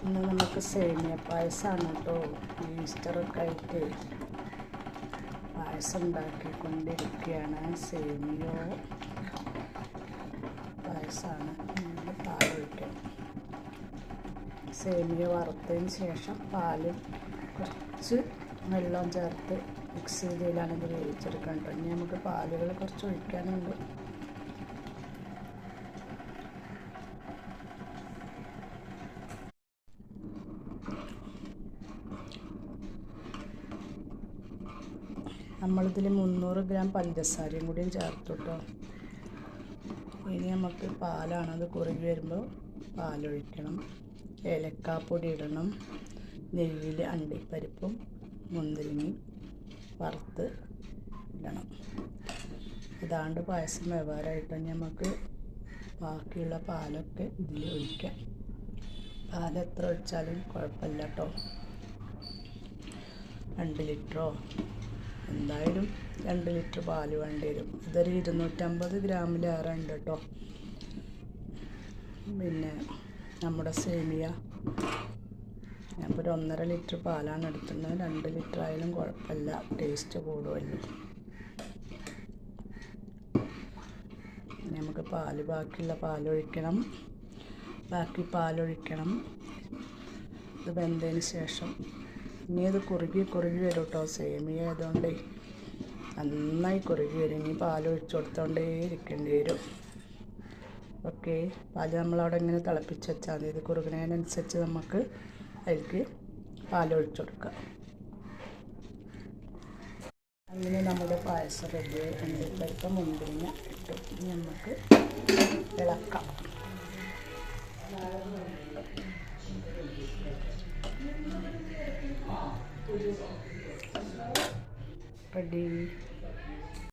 ഇന്ന് നമുക്ക് സേമിയ പായസമാണ് കേട്ടോ. ഈസ്റ്ററൊക്കെ ആയിട്ട് പായസം ഉണ്ടാക്കിക്കൊണ്ടിരിക്കുകയാണ്. സേമിയോ പായസമാണ്. പാൽ ഒഴിക്കണം. സേമിയ വറുത്തതിന് ശേഷം പാല് കുറച്ച് വെള്ളം ചേർത്ത് മിക്സ് ചെയ്തതിലാണ് ഇത് വേവിച്ചെടുക്കണം കേട്ടോ. ഇനി നമുക്ക് പാലുകൾ കുറച്ച് ഒഴിക്കാനുണ്ട്. നമ്മളിതിൽ 300 ഗ്രാം പഞ്ചസാരയും കൂടിയും ചേർത്തു കേട്ടോ. ഇനി നമുക്ക് പാലാണ്, അത് കുറുകി വരുമ്പോൾ പാലൊഴിക്കണം. ഏലക്കാപ്പൊടി ഇടണം. നെയ്യിൽ അണ്ടിപ്പരിപ്പും മുന്തിരിങ്ങയും വറുത്ത് ഇടണം. ഇതാണ്ട് പായസം വ്യവഹാരമായിട്ട് നമുക്ക് ബാക്കിയുള്ള പാലൊക്കെ ഇതിൽ ഒഴിക്കാം. പാൽ എത്ര ഒഴിച്ചാലും കുഴപ്പമില്ല കേട്ടോ. 2 ലിറ്ററോ എന്തായാലും 2 ലിറ്റർ പാൽ വേണ്ടി വരും. ഇതൊരു 250 ഗ്രാമിലേറെ ഉണ്ട് കേട്ടോ. പിന്നെ നമ്മുടെ സേമിയ ഞാനിപ്പോൾ ഒരു 1.5 ലിറ്റർ പാലാണ് എടുക്കുന്നത്. 2 ലിറ്റർ ആയാലും കുഴപ്പമില്ല, ടേസ്റ്റ് കൂടുമല്ലോ. നമുക്ക് ബാക്കിയുള്ള പാലൊഴിക്കണം. ബാക്കി പാലൊഴിക്കണം. ഇത് വെന്തതിന് ശേഷം ഇനി അത് കുറുകി വരും കേട്ടോ. സേമിയ ആയതുകൊണ്ട് നന്നായി കുറുകി വരും. ഇനി പാലൊഴിച്ച് കൊടുത്തോണ്ടേ ഇരിക്കേണ്ടി വരും. ഓക്കെ, പാല് നമ്മളവിടെ ഇങ്ങനെ തിളപ്പിച്ച് വെച്ചാൽ മതി. ഇത് കുറുകുന്നതിനനുസരിച്ച് നമുക്ക് അതിലേക്ക് പാലൊഴിച്ച് കൊടുക്കാം. അങ്ങനെ നമ്മുടെ പായസം റെഡിയായി. അണ്ടിപ്പരിപ്പ് മുന്തിരിങ്ങ ഇട്ടു. ഇനി നമുക്ക് ഇളക്കാം. ready.